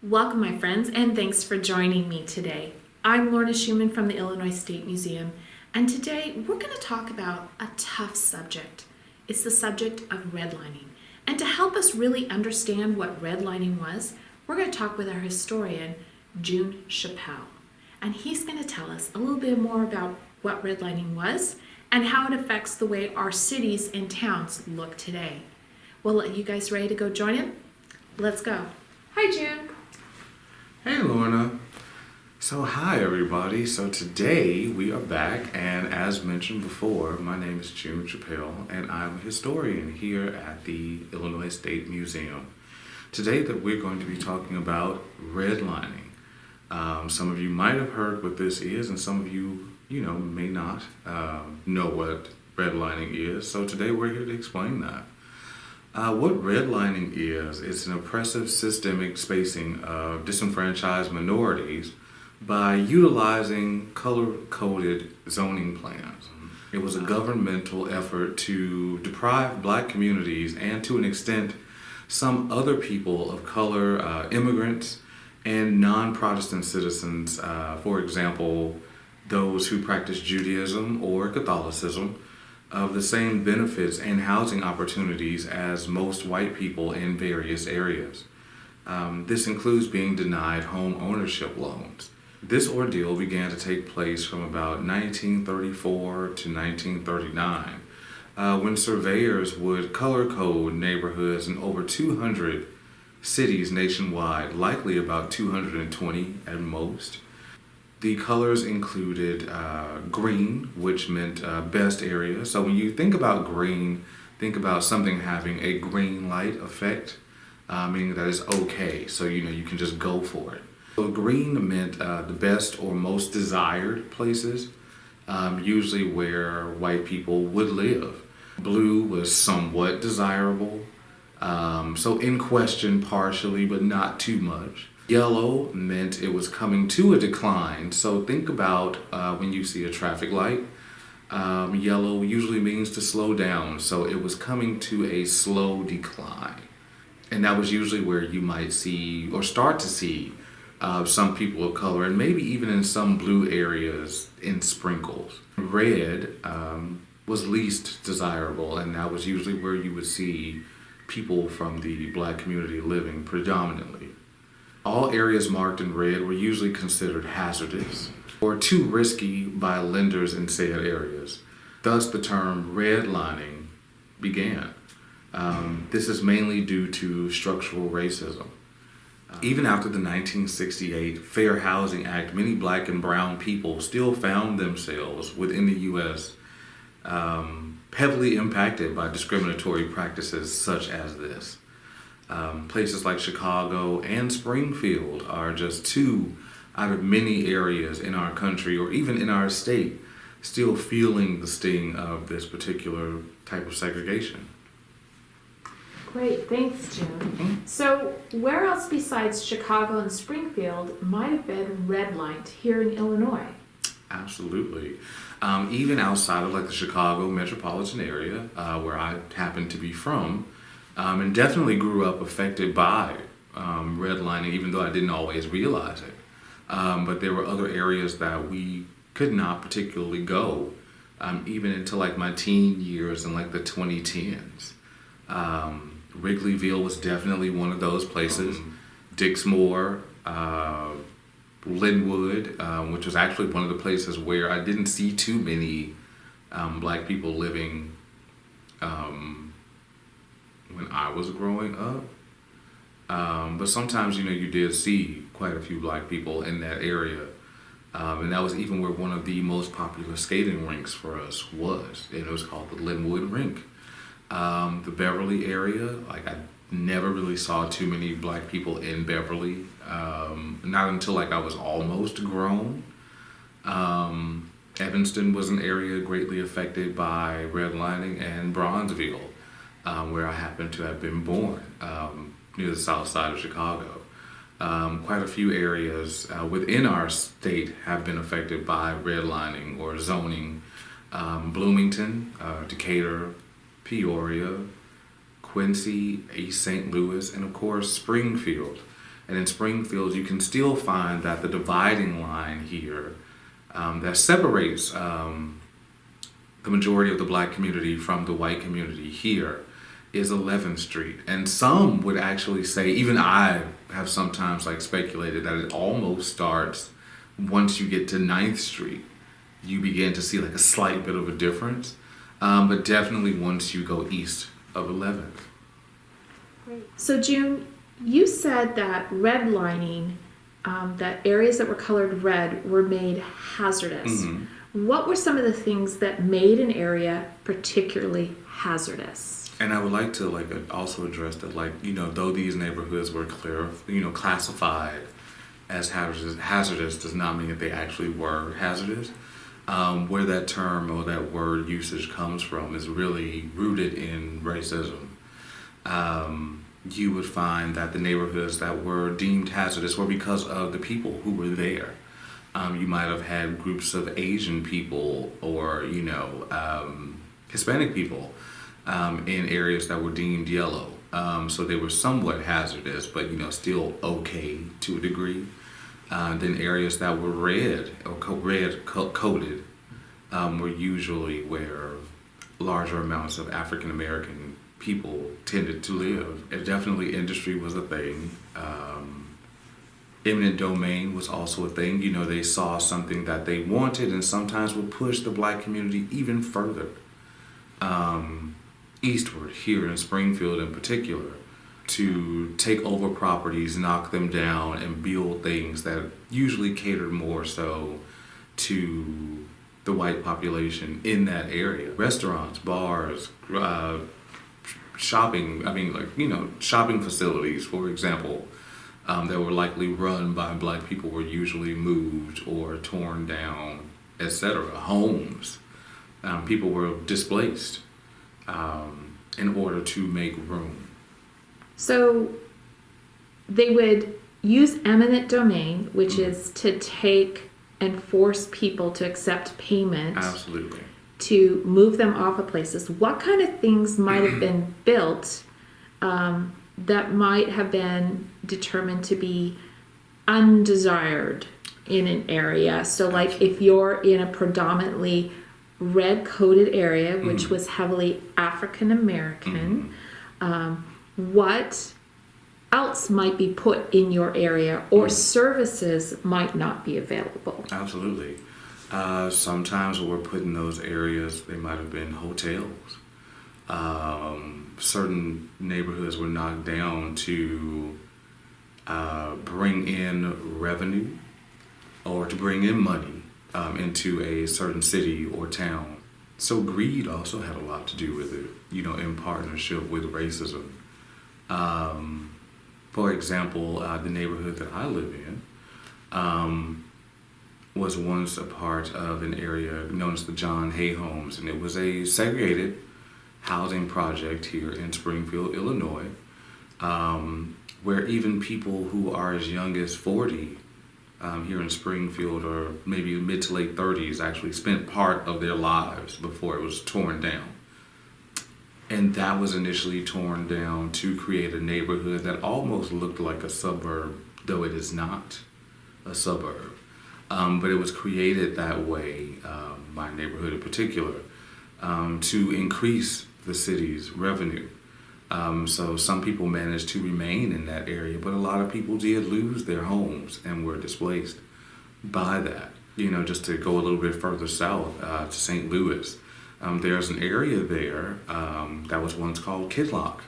Welcome, my friends, and thanks for joining me today. I'm Lorna Schumann from the Illinois State Museum, and today we're going to talk about a tough subject. It's the subject of redlining. And to help us really understand what redlining was, we're going to talk with our historian, June Chappell. And he's going to tell us a little bit more about what redlining was and how it affects the way our cities and towns look today. Well, are you guys ready to go join him? Let's go. Hi, June. Hey Lorna. So hi everybody. So today we are back, and as mentioned before, my name is June Chappell and I'm a historian here at the Illinois State Museum. Today that we're going to be talking about redlining. Some of you might have heard what this is, and some of you, may not know what redlining is. So today we're here to explain that. What redlining is, it's an oppressive systemic spacing of disenfranchised minorities by utilizing color-coded zoning plans. It was a governmental effort to deprive black communities and, to an extent, some other people of color, immigrants, and non-Protestant citizens, for example, those who practice Judaism or Catholicism, of the same benefits and housing opportunities as most white people in various areas. This includes being denied home ownership loans. This ordeal began to take place from about 1934 to 1939, when surveyors would color code neighborhoods in over 200 cities nationwide, likely about 220 at most. The colors included green, which meant best area. So when you think about green, think about something having a green light effect, meaning that it's okay. So, you can just go for it. So green meant the best or most desired places, usually where white people would live. Blue was somewhat desirable, so in question partially, but not too much. Yellow meant it was coming to a decline. So think about when you see a traffic light. Yellow usually means to slow down. So it was coming to a slow decline. And that was usually where you might see or start to see some people of color, and maybe even in some blue areas in sprinkles. Red was least desirable, and that was usually where you would see people from the black community living predominantly. All areas marked in red were usually considered hazardous or too risky by lenders in said areas. Thus, the term redlining began. This is mainly due to structural racism. Even after the 1968 Fair Housing Act, many black and brown people still found themselves within the U.S. Heavily impacted by discriminatory practices such as this. Places like Chicago and Springfield are just two out of many areas in our country, or even in our state, still feeling the sting of this particular type of segregation. Great, thanks, June. So, where else besides Chicago and Springfield might have been redlined here in Illinois? Absolutely. Even outside of the Chicago metropolitan area, where I happen to be from, and definitely grew up affected by redlining, even though I didn't always realize it. But there were other areas that we could not particularly go, even into my teen years in the 2010s. Wrigleyville was definitely one of those places. Dixmoor, Linwood, which was actually one of the places where I didn't see too many black people living when I was growing up. But sometimes, you did see quite a few black people in that area. And that was even where one of the most popular skating rinks for us was. And it was called the Linwood Rink. The Beverly area, I never really saw too many black people in Beverly. Not until I was almost grown. Evanston was an area greatly affected by redlining, and Bronzeville, where I happened to have been born, near the south side of Chicago. Quite a few areas within our state have been affected by redlining or zoning. Bloomington, Decatur, Peoria, Quincy, East St. Louis, and of course Springfield. And in Springfield, you can still find that the dividing line here that separates the majority of the black community from the white community here is 11th Street. And some would actually say, even I have sometimes like speculated that it almost starts once you get to 9th Street. You begin to see like a slight bit of a difference. But definitely once you go east of 11th. So June, you said that redlining, that areas that were colored red were made hazardous. Mm-hmm. What were some of the things that made an area particularly hazardous? And I would like to also address that, though these neighborhoods were classified as hazardous does not mean that they actually were hazardous. Where that term or that word usage comes from is really rooted in racism. You would find that the neighborhoods that were deemed hazardous were because of the people who were there. You might have had groups of Asian people or, Hispanic people in areas that were deemed yellow. So they were somewhat hazardous, but, still okay to a degree. Then areas that were red or coated were usually where larger amounts of African American people tended to live. And definitely industry was a thing. Eminent Domain was also a thing. They saw something that they wanted and sometimes would push the black community even further eastward, here in Springfield in particular, to take over properties, knock them down, and build things that usually catered more so to the white population in that area. Restaurants, bars, shopping, shopping facilities, for example, that were likely run by black people were usually moved or torn down, etc. Homes, people were displaced in order to make room. So they would use eminent domain, which is to take and force people to accept payment. Absolutely. To move them off of places. What kind of things might have been built that might have been determined to be undesired in an area? So like if you're in a predominantly red coated area, which was heavily African American, what else might be put in your area or services might not be available? Absolutely. Sometimes when we're put in those areas, they might have been hotels. Certain neighborhoods were knocked down to bring in revenue or to bring in money into a certain city or town. So greed also had a lot to do with it, in partnership with racism. For example, the neighborhood that I live in was once a part of an area known as the John Hay Homes, and it was a segregated housing project here in Springfield, Illinois, where even people who are as young as 40 here in Springfield, or maybe mid to late 30s, actually spent part of their lives before it was torn down. And that was initially torn down to create a neighborhood that almost looked like a suburb, though it is not a suburb. But it was created that way, my neighborhood in particular, to increase the city's revenue. So some people managed to remain in that area, but a lot of people did lose their homes and were displaced by that. Just to go a little bit further south to St. Louis, there's an area there that was once called Kidlock,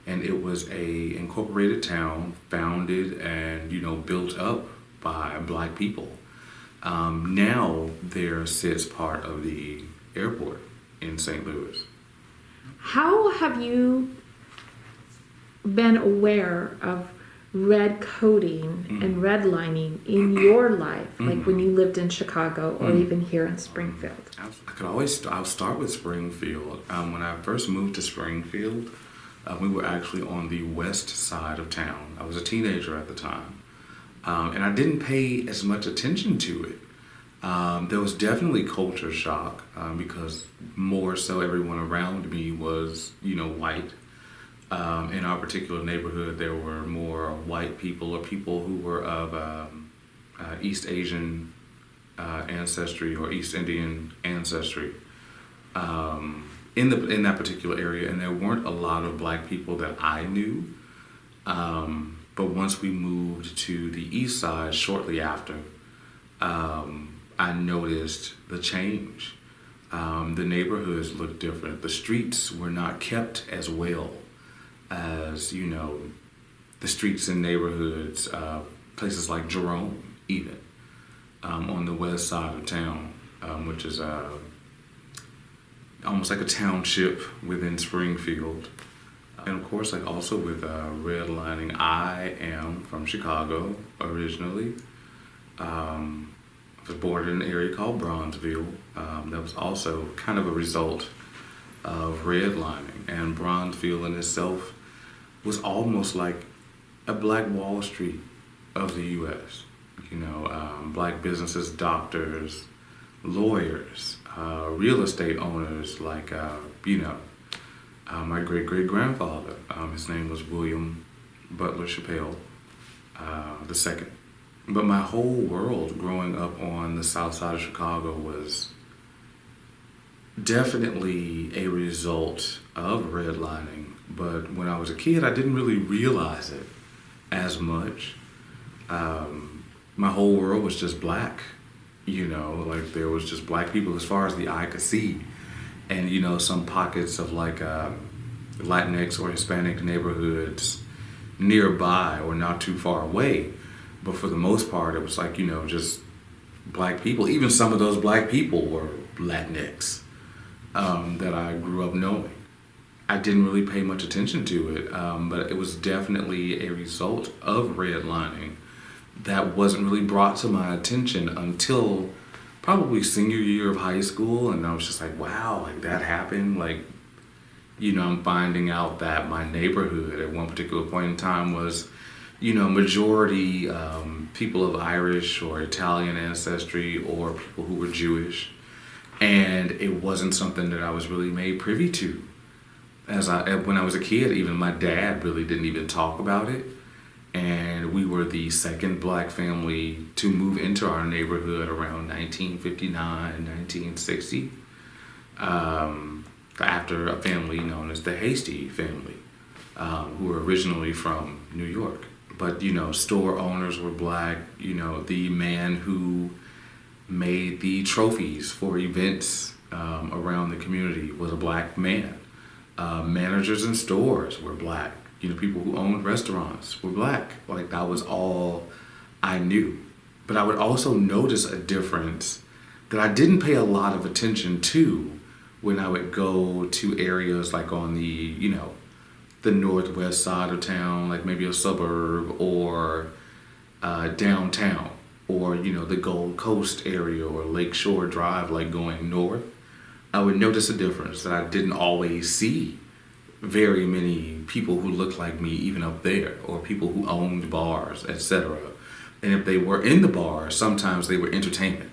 and it was a incorporated town founded and built up by black people. Now there sits part of the airport in St. Louis. How have you been aware of red coating and redlining in your life, like when you lived in Chicago or even here in Springfield? I'll start with Springfield. When I first moved to Springfield, we were actually on the west side of town. I was a teenager at the time, and I didn't pay as much attention to it. There was definitely culture shock because more so everyone around me was, white. In our particular neighborhood, there were more white people or people who were of East Asian ancestry or East Indian ancestry in that particular area, and there weren't a lot of black people that I knew. But once we moved to the east side shortly after, I noticed the change. The neighborhoods looked different. The streets were not kept as well as, the streets in neighborhoods, places like Jerome, even, on the west side of town, which is almost like a township within Springfield. And of course, like also with redlining, I am from Chicago originally. I was born in an area called Bronzeville. That was also kind of a result of redlining. And Bronzeville in itself was almost like a black Wall Street of the U.S. Black businesses, doctors, lawyers, real estate owners, like, my great-great-grandfather, his name was William Butler Chappelle II. But my whole world growing up on the south side of Chicago was definitely a result of redlining. But when I was a kid, I didn't really realize it as much. My whole world was just black, like there was just black people as far as the eye could see. And, some pockets of like Latinx or Hispanic neighborhoods nearby or not too far away. But for the most part, it was like, just black people. Even some of those black people were Latinx that I grew up knowing. I didn't really pay much attention to it, but it was definitely a result of redlining that wasn't really brought to my attention until probably senior year of high school. And I was just like, wow, like that happened. Like, I'm finding out that my neighborhood at one particular point in time was, majority people of Irish or Italian ancestry or people who were Jewish. And it wasn't something that I was really made privy to. When I was a kid, even my dad really didn't even talk about it. And we were the second black family to move into our neighborhood around 1959, 1960, after a family known as the Hasty family, who were originally from New York. But, store owners were black. The man who made the trophies for events around the community was a black man. Managers in stores were black. People who owned restaurants were black. Like, that was all I knew. But I would also notice a difference that I didn't pay a lot of attention to when I would go to areas like on the, the northwest side of town, like maybe a suburb or downtown or, the Gold Coast area or Lakeshore Drive, like going north. I would notice a difference that I didn't always see very many people who looked like me even up there, or people who owned bars, etc. And if they were in the bars, sometimes they were entertainment,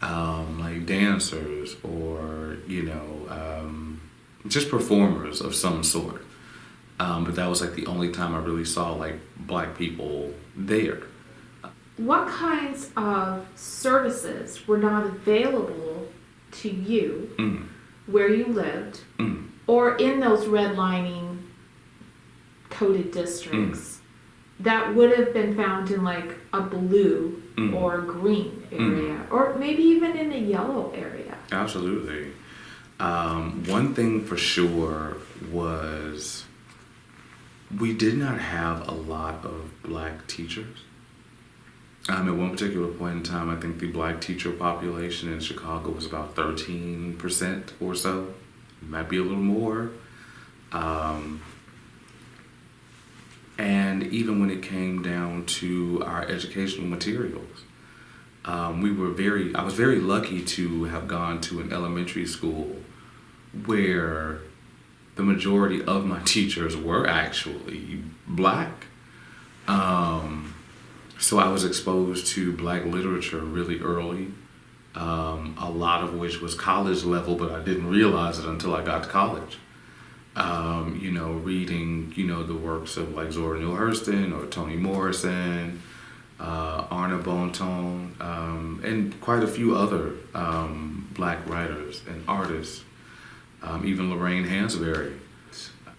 like dancers or, just performers of some sort. But that was like the only time I really saw like black people there. What kinds of services were not available to you where you lived or in those redlining coded districts that would have been found in like a blue or green area or maybe even in a yellow area? Absolutely. One thing for sure was we did not have a lot of black teachers. At one particular point in time, I think the black teacher population in Chicago was about 13% or so. It might be a little more. And even when it came down to our educational materials, I was very lucky to have gone to an elementary school where the majority of my teachers were actually black. So I was exposed to black literature really early, a lot of which was college level, but I didn't realize it until I got to college. Reading, the works of like Zora Neale Hurston or Toni Morrison, Arna Bonton, and quite a few other black writers and artists, even Lorraine Hansberry.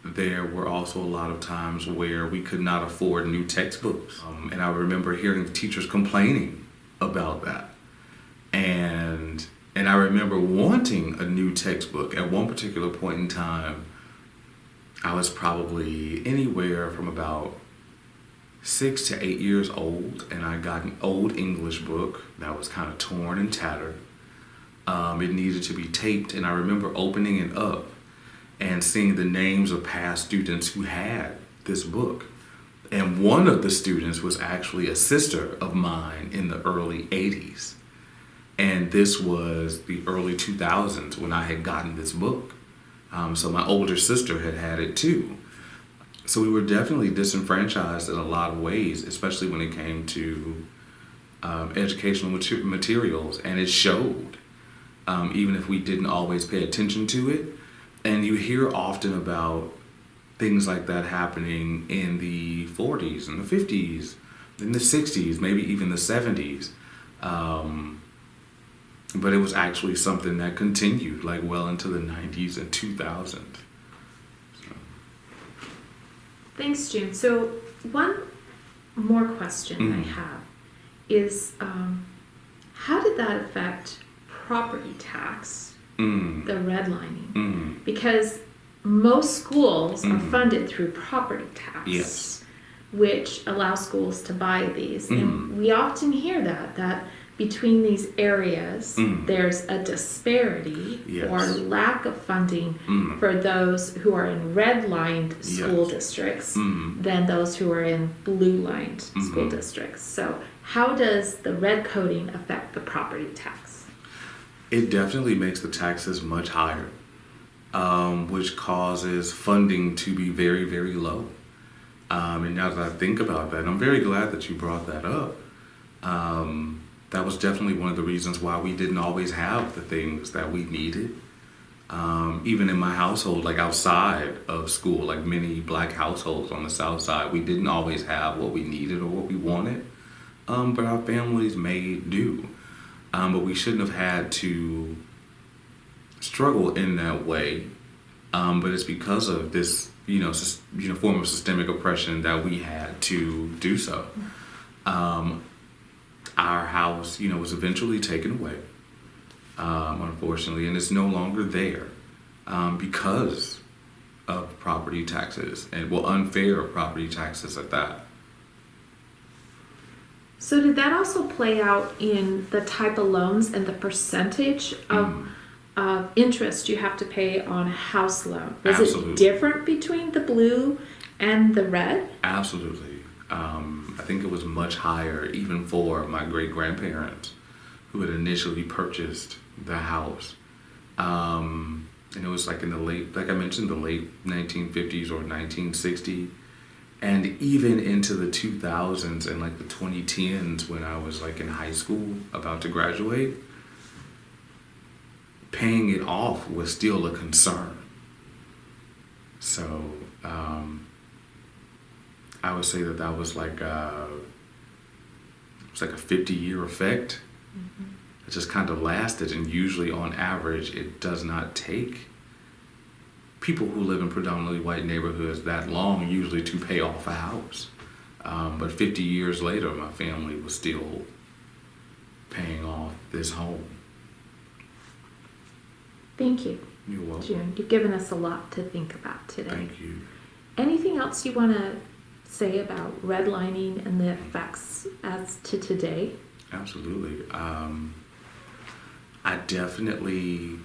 There were also a lot of times where we could not afford new textbooks. And I remember hearing teachers complaining about that. And I remember wanting a new textbook. At one particular point in time, I was probably anywhere from about 6 to 8 years old, and I got an old English book that was kind of torn and tattered. It needed to be taped, and I remember opening it up and seeing the names of past students who had this book. And one of the students was actually a sister of mine in the early 80s. And this was the early 2000s when I had gotten this book. So my older sister had it too. So we were definitely disenfranchised in a lot of ways, especially when it came to educational materials. And it showed, even if we didn't always pay attention to it. And you hear often about things like that happening in the 40s and the 50s, in the 60s, maybe even the 70s. But it was actually something that continued like well into the 90s and 2000s. So. Thanks, June. So one more question I have is, how did that affect property tax? The redlining, because most schools are funded through property tax, yes, which allows schools to buy these, and we often hear that between these areas there's a disparity or lack of funding for those who are in red-lined school districts than those who are in blue-lined school districts. So how does the red coding affect the property tax? It definitely makes the taxes much higher, which causes funding to be very, very low. And now that I think about that, and I'm very glad that you brought that up, that was definitely one of the reasons why we didn't always have the things that we needed. Even in my household, like outside of school, like many black households on the South Side, we didn't always have what we needed or what we wanted, but our families made do. But we shouldn't have had to struggle in that way. But it's because of this, form of systemic oppression that we had to do so. Our house, was eventually taken away, unfortunately, and it's no longer there because of property taxes and, unfair property taxes at that. So did that also play out in the type of loans and the percentage of interest you have to pay on a house loan? Was Absolutely. It different between the blue and the red? Absolutely. I think it was much higher even for my great-grandparents who had initially purchased the house. And it was like in the late 1950s or 1960s. And even into the 2000s and like the 2010s when I was like in high school about to graduate, paying it off was still a concern. So I would say that was like it's like a 50-year effect. It just kind of lasted, and usually on average it does not take people who live in predominantly white neighborhoods that long usually to pay off a house. But 50 years later, my family was still paying off this home. Thank you. You're welcome. June, you've given us a lot to think about today. Thank you. Anything else you want to say about redlining and the effects as to today? Absolutely. I definitely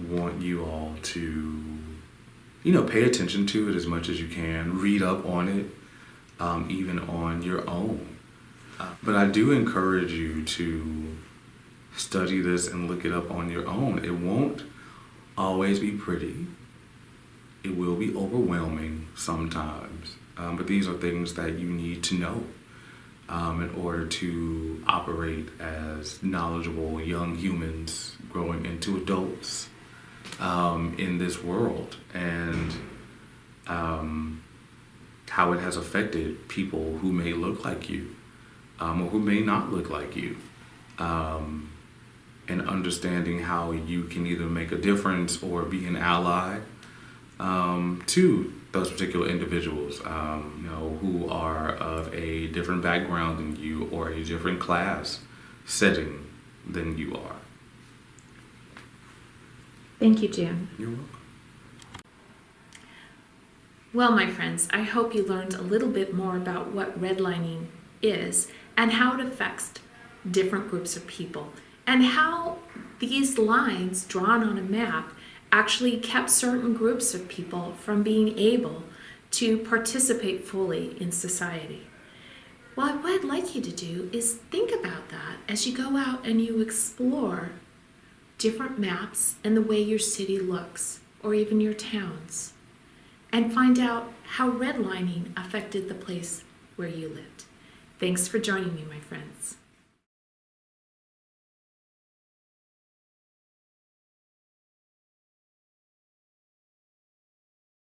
want you all to, pay attention to it as much as you can. Read up on it, even on your own. But I do encourage you to study this and look it up on your own. It won't always be pretty. It will be overwhelming sometimes. But these are things that you need to know in order to operate as knowledgeable young humans growing into adults. in this world, and how it has affected people who may look like you, or who may not look like you, and understanding how you can either make a difference or be an ally to those particular individuals, who are of a different background than you or a different class setting than you are. Thank you, Jim. You're welcome. Well, my friends, I hope you learned a little bit more about what redlining is and how it affects different groups of people, and how these lines drawn on a map actually kept certain groups of people from being able to participate fully in society. Well, what I'd like you to do is think about that as you go out and you explore different maps and the way your city looks, or even your towns, and find out how redlining affected the place where you lived. Thanks for joining me, my friends.